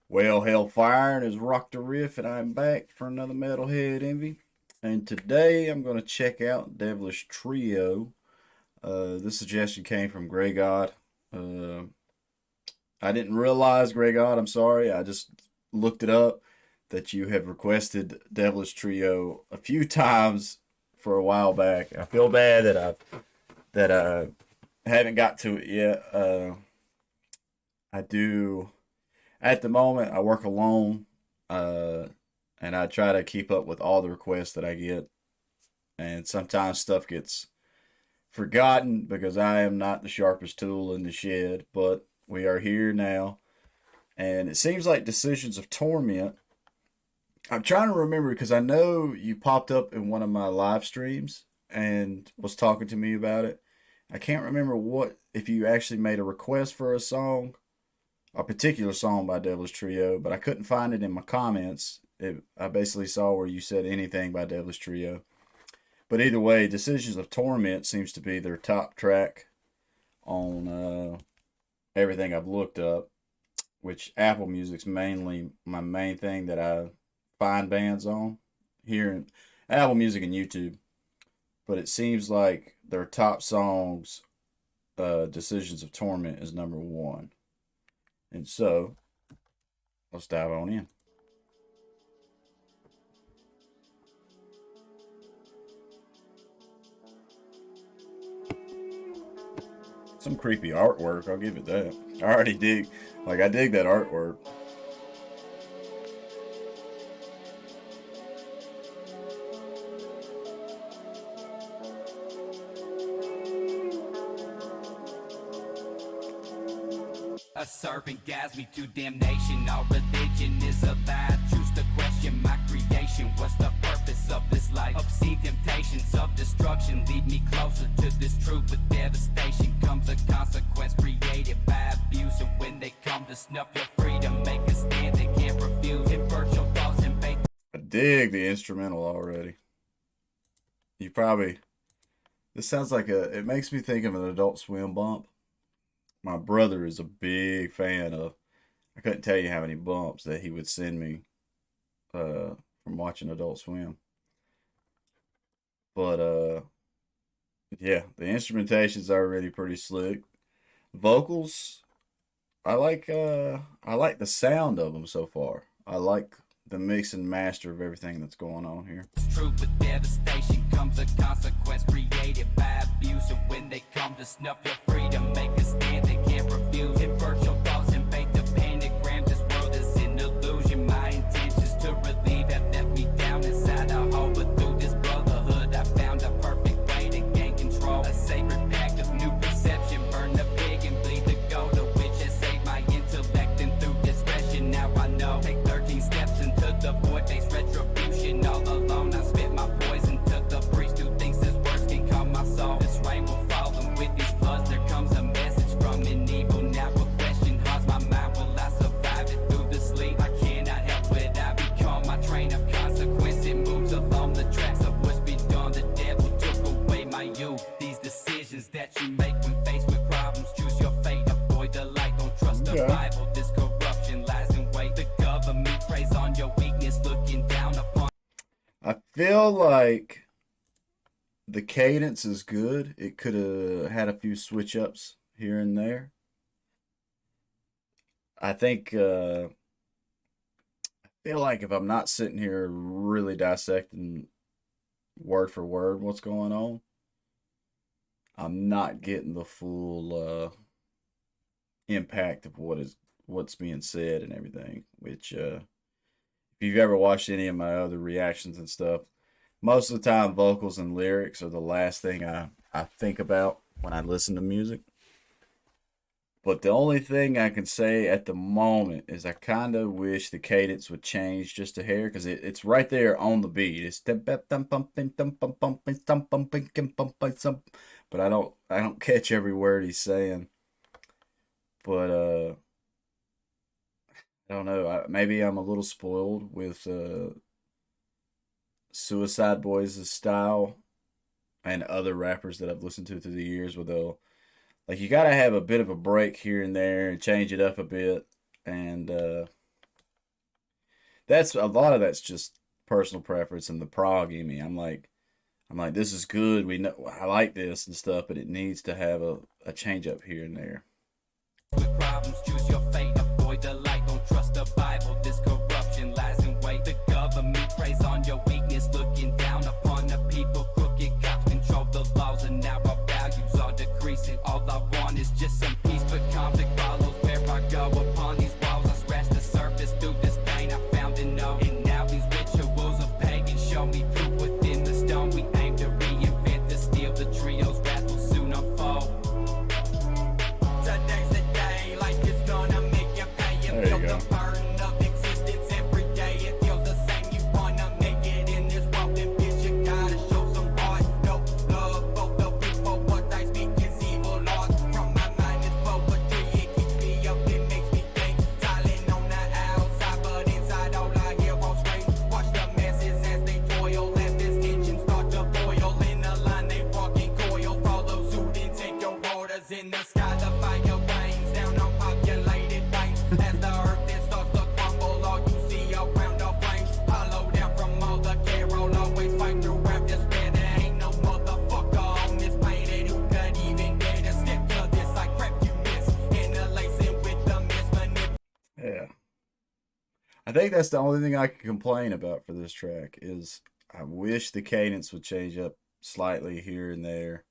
Well, Hellfire has rocked the riff, and I'm back for another Metalhead Envy. And today I'm going to check out Devilish Trio. This suggestion came from Grey God. Uh, I didn't realize, Grey God, I'm sorry. I just looked it up that you have requested Devilish Trio a few times for a while back. I feel bad that I haven't got to it yet. I do. At the moment, I work alone, uh, and I try to keep up with all the requests that I get. And sometimes stuff gets forgotten because I am not the sharpest tool in the shed. But we are here now, and it seems like Decisions of Torment. I'm trying to remember because I know you popped up in one of my live streams and was talking to me about it. I can't remember what if you actually made a request for a particular song by Devilish Trio, but I couldn't find it in my comments. I basically saw where you said anything by Devilish Trio. But either way, Decisions of Torment seems to be their top track on everything I've looked up, which Apple Music's mainly my main thing that I find bands on here in Apple Music and YouTube. But it seems like their top songs, Decisions of Torment, is number one. And so, let's dive on in. Some creepy artwork, I'll give it that. I dig that artwork. A serpent guides me to damnation. All religion is a lie. Choose to question my creation. What's the purpose of this life? Obscene temptations of destruction lead me closer to this truth. With devastation comes a consequence created by abuse. And when they come to snuff your freedom, make a stand they can't refuse. Invert your thoughts and bait. I dig the instrumental already. You probably, this sounds like it makes me think of an Adult Swim bump. My brother is a big fan of, I couldn't tell you how many bumps that he would send me from watching Adult Swim. But yeah, the instrumentation's already pretty slick. Vocals, I like the sound of them so far. I like the mix and master of everything that's going on here. Truth with devastation comes a consequence created by abuse. And when they come to snuff your freedom, make a stand they can't refuse. Invert your thoughts and bait the pentagram. This world is an illusion. My intentions to relieve have left me down inside a hole. But through this brotherhood, I found a perfect way to gain control. A sacred pact of new perception. Burn the pig and bleed the goat. The witch has saved my intellect, and through discretion now I know. Take 13 steps into the void, face retribution. All alone I spit my poison to the priest who thinks his words can calm my soul. This rain will fall, and with these floods there comes a message from an evil. Now a question haunts my mind, will I survive it through the sleep? I cannot help it, I become my train of consequence. It moves along the tracks of what's been done. The devil took away my youth. These decisions that you make when faced with problems, choose your fate, avoid the light, don't trust the Bible. This corruption lies in wait. The government preys on your weakness, looking down upon. I feel like the cadence is good. It could have had a few switch ups here and there. I think I feel like if I'm not sitting here really dissecting word for word what's going on, I'm not getting the full impact of what's being said and everything. Which if you've ever watched any of my other reactions and stuff, most of the time vocals and lyrics are the last thing I think about when I listen to music. But the only thing I can say at the moment is I kind of wish the cadence would change just a hair because it's right there on the beat. It's but I don't catch every word he's saying. But I don't know. Maybe I'm a little spoiled with Suicide Boys' style and other rappers that I've listened to through the years, where they'll like you gotta have a bit of a break here and there and change it up a bit. And That's a lot of that's just personal preference and the prog in me. I'm like, this is good. We know I like this and stuff, but it needs to have a change up here and there. With problems, choose your fate. Avoid the light, don't trust the Bible. This corruption lies in wait. The government preys on your weakness, looking down upon the people. Crooked cops control the laws, and now our values are decreasing. All I want is just some peace, but conflict follows where I go. Upon these walls, I scratch the surface through this pain I found and know. And now these rituals of pagans show me proof within the stone. We aim to reinvent the steel. The trio's wrath will soon unfold. Today's the day, life is gonna make you pay. You There feel you go. the burden of existence every day. It feels the same. You wanna make it in this world, then bitch, you gotta show some heart. No love for the people. What I speak is evil laws. From my mind is poetry. It keeps me up, it makes me think. Silent on the outside, but inside all I hear are screams. Watch the masses as they toil. Let this tension start to boil. In the line they walk in coil. Follow suit and take your orders. In the sky the fire rains down on populated plains. As the earth it starts to crumble, all you see around are flames. Hollow down from all the carol. Always fight through rap despair. There ain't no motherfucker on this planet who could even dare to step to this like crap you miss. Interlacing with the mismanipulation. Yeah. I think that's the only thing I can complain about for this track is I wish the cadence would change up slightly here and there.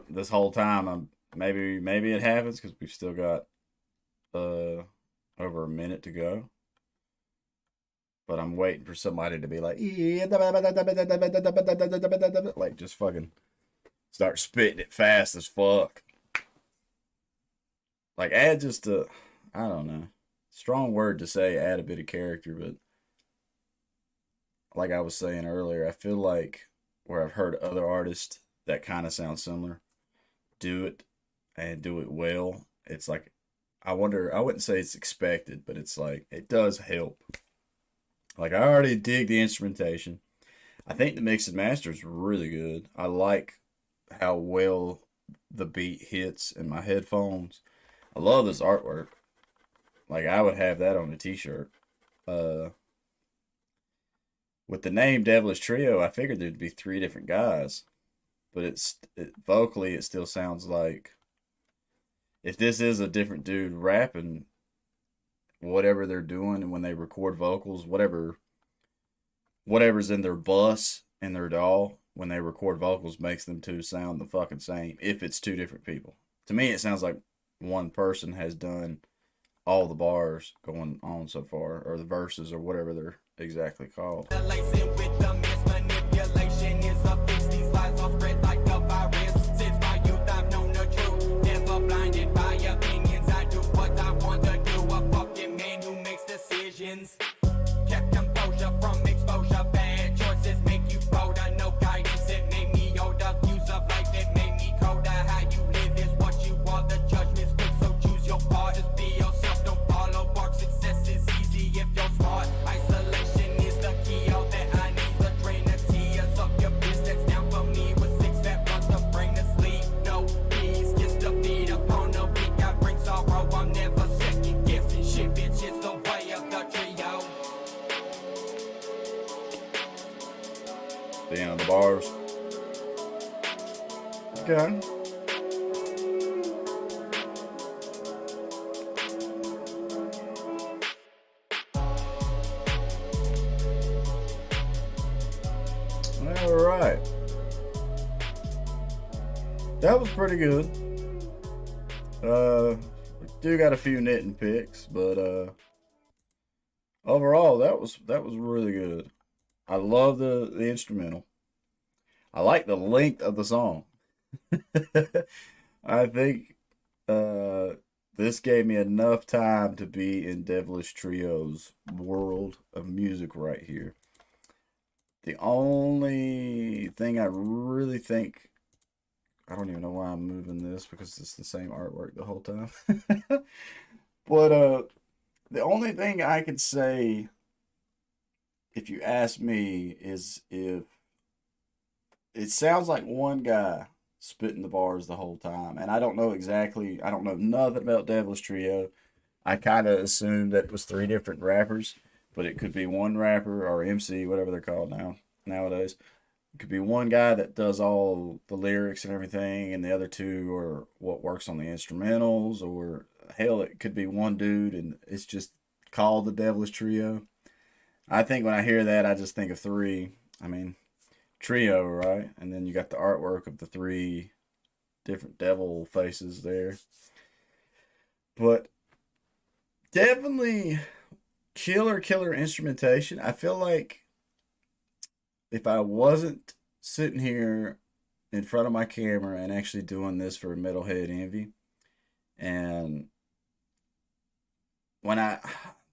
This whole time I'm maybe it happens because we've still got over a minute to go. But I'm waiting for somebody to be like, like just fucking start spitting it fast as fuck. Like add just a, I don't know, strong word to say add a bit of character, but like I was saying earlier, I feel like where I've heard other artists that kind of sound similar do it and do it well. It's like I wonder. I wouldn't say it's expected, but it's like it does help. Like I already dig the instrumentation. I think the mix and master is really good. I like how well the beat hits in my headphones. I love this artwork. Like I would have that on a t-shirt. Uh, with the name Devilish Trio, I figured there'd be three different guys, but vocally it still sounds like if this is a different dude rapping whatever they're doing and when they record vocals, whatever's in their bus and their DAW when they record vocals makes them two sound the fucking same if it's two different people. To me it sounds like one person has done all the bars going on so far, or the verses, or whatever they're exactly called. Lacing with the mismanipulation is a fix. These lies are spread like a virus. Since my youth I've known the truth. Never blinded by opinions. I do what I want to do. A fucking man who makes decisions. Kept composure from exposure. Bad choices make you bolder. No guidance, it made me older. Views of life, it made me colder. How you live is what you are. The judgment's quick, so choose your part. Just be yourself, don't follow bark. Success is easy if you're smart. Isolation is the key. All that I need is a drain of tea. Suck your bitch that's down for me with 6 fat blunts to bring to sleep. No peace, just to feed upon the weak. I bring sorrow, I'm never second guessing shit, bitch. It's the way of the trio. The end of the bars. Okay. All right. That was pretty good. We do got a few knitting picks, but overall that was really good. I love the instrumental. I like the length of the song. I think this gave me enough time to be in Devilish Trio's world of music right here. The only thing I really think, I don't even know why I'm moving this because it's the same artwork the whole time. But the only thing I could say, if you ask me, is if it sounds like one guy spitting the bars the whole time, and I don't know exactly. I don't know nothing about Devilish Trio. I kind of assumed that it was three different rappers, but it could be one rapper or MC, whatever they're called nowadays. It could be one guy that does all the lyrics and everything, and the other two are what works on the instrumentals, or hell, it could be one dude and it's just called the Devilish Trio. I think when I hear that, I just think of three. I mean, trio, right? And then you got the artwork of the three different devil faces there. But definitely killer instrumentation. I feel like if I wasn't sitting here in front of my camera and actually doing this for Metalhead Envy, and when I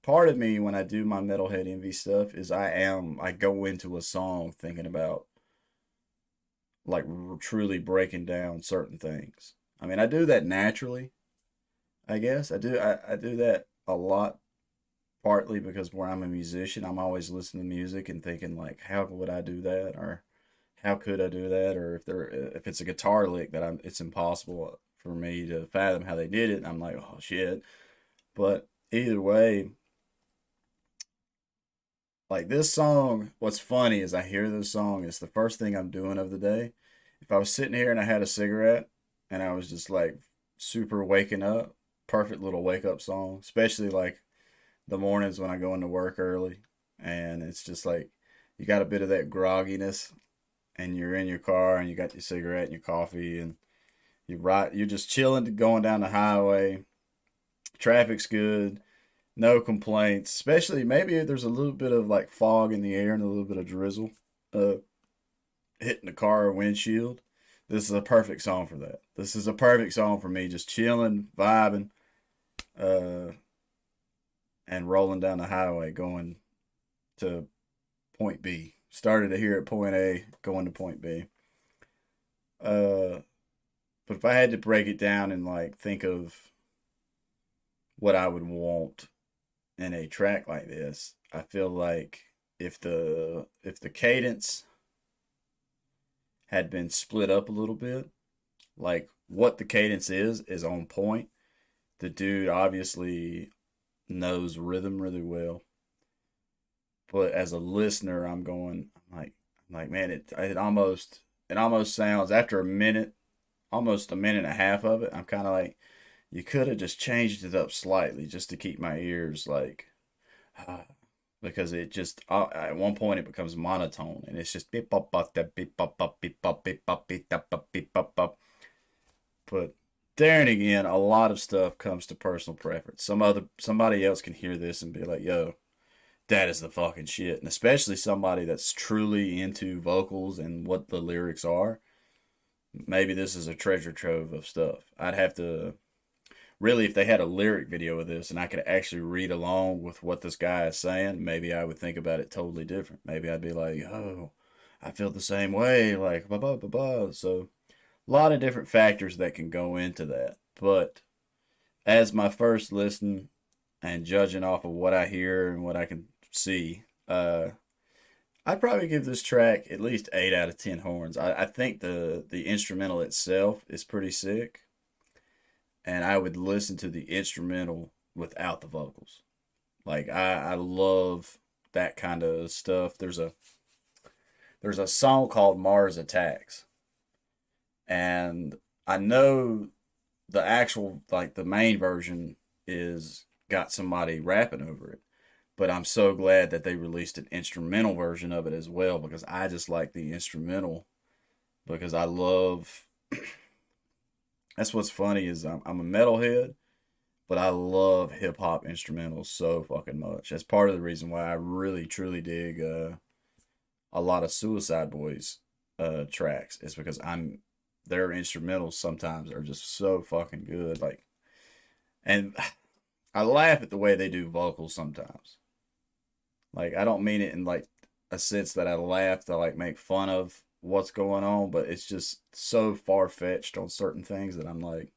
part of me when I do my Metalhead Envy stuff is I go into a song thinking about like truly breaking down certain things. I mean, I do that naturally, I guess. I do that a lot, partly because where I'm a musician, I'm always listening to music and thinking like, how would I do that, or how could I do that, or if it's a guitar lick that it's impossible for me to fathom how they did it. And I'm like, oh shit. But either way, like this song, what's funny is I hear this song, it's the first thing I'm doing of the day. If I was sitting here and I had a cigarette and I was just like super waking up, perfect little wake up song, especially like the mornings when I go into work early and it's just like you got a bit of that grogginess and you're in your car and you got your cigarette and your coffee and you're just chilling going down the highway. Traffic's good, no complaints. Especially maybe there's a little bit of like fog in the air and a little bit of drizzle uh, hitting the car windshield. This is a perfect song for that. This is a perfect song for me, just chilling, vibing, uh, and rolling down the highway, going to point B. Started here at point A, going to point B. Uh, but if I had to break it down and like think of what I would want in a track like this, I feel like if the cadence had been split up a little bit, like what the cadence is on point. The dude obviously knows rhythm really well, but as a listener, I'm like, man, it almost sounds after a minute, almost a minute and a half of it. I'm kind of like, you could have just changed it up slightly just to keep my ears like because it just at one point it becomes monotone and it's just beep bop bop that beep bop bop beep bop beep bop beep bop bop beep bop bop. But there and again, a lot of stuff comes to personal preference. Somebody else can hear this and be like, "Yo, that is the fucking shit," and especially somebody that's truly into vocals and what the lyrics are. Maybe this is a treasure trove of stuff. I'd have to really, if they had a lyric video of this and I could actually read along with what this guy is saying, maybe I would think about it totally different. Maybe I'd be like, oh, I feel the same way, like, blah, blah, blah, blah. So, a lot of different factors that can go into that. But as my first listen and judging off of what I hear and what I can see, I'd probably give this track at least 8 out of 10 horns. I think the instrumental itself is pretty sick, and I would listen to the instrumental without the vocals. Like I love that kind of stuff. There's a song called Mars Attacks, and I know the actual like the main version is got somebody rapping over it, but I'm so glad that they released an instrumental version of it as well because I just like the instrumental because I love. That's what's funny is I'm a metalhead, but I love hip hop instrumentals so fucking much. That's part of the reason why I really truly dig a lot of Suicide Boys tracks. Is because their instrumentals sometimes are just so fucking good. Like, and I laugh at the way they do vocals sometimes. Like, I don't mean it in like a sense that I laugh to like make fun of what's going on, but it's just so far fetched on certain things that I'm like,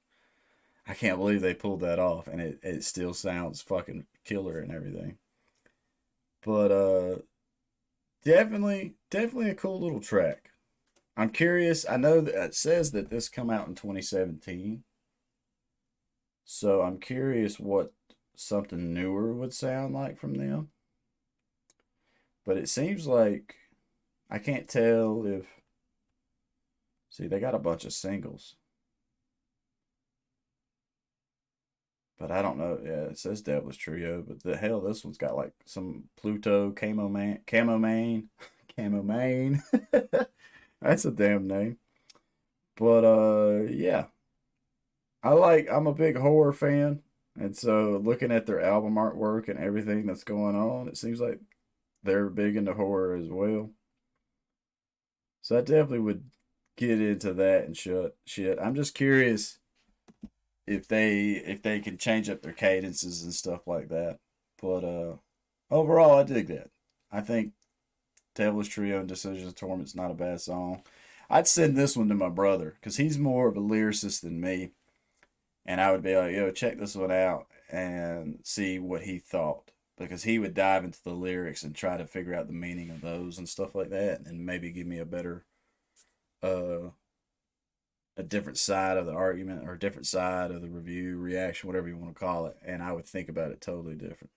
I can't believe they pulled that off, and it still sounds fucking killer and everything. But definitely a cool little track. I'm curious. I know that it says that this come out in 2017, so I'm curious what something newer would sound like from them. But it seems like I can't tell if. See, they got a bunch of singles, but I don't know. Yeah, it says Devilish Trio, but the hell, this one's got like some Pluto, Camo Man, Camo Man. That's a damn name. But yeah, I'm a big horror fan, and so looking at their album artwork and everything that's going on, it seems like they're big into horror as well. So I definitely would get into that and shit. I'm just curious if they can change up their cadences and stuff like that. But overall, I dig that. I think Devilish Trio and Decisions of Torment's not a bad song. I'd send this one to my brother because he's more of a lyricist than me, and I would be like, "Yo, check this one out and see what he thought," because he would dive into the lyrics and try to figure out the meaning of those and stuff like that, and maybe give me a better uh a different side of the argument or a different side of the review, reaction, whatever you want to call it, and I would think about it totally different.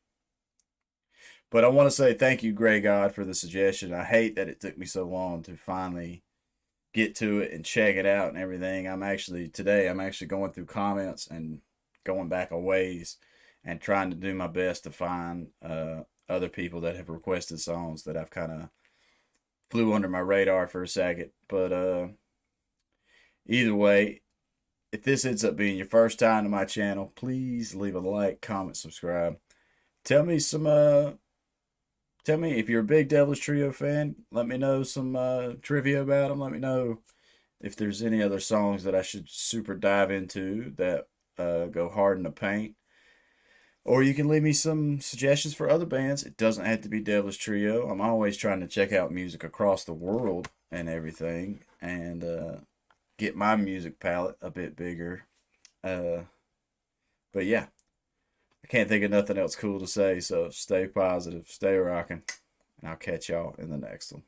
But I want to say thank you, Grey God, for the suggestion. I hate that it took me so long to finally get to it and check it out and everything. I'm actually going through comments and going back a ways and trying to do my best to find other people that have requested songs that I've kind of flew under my radar for a second. But either way, if this ends up being your first time to my channel, please leave a like, comment, subscribe. Tell me some tell me if you're a big Devilish Trio fan, let me know some trivia about them. Let me know if there's any other songs that I should super dive into that go hard in the paint. Or you can leave me some suggestions for other bands. It doesn't have to be Devilish Trio. I'm always trying to check out music across the world and everything and get my music palette a bit bigger. Uh, but yeah, I can't think of nothing else cool to say. So stay positive, stay rocking, and I'll catch y'all in the next one.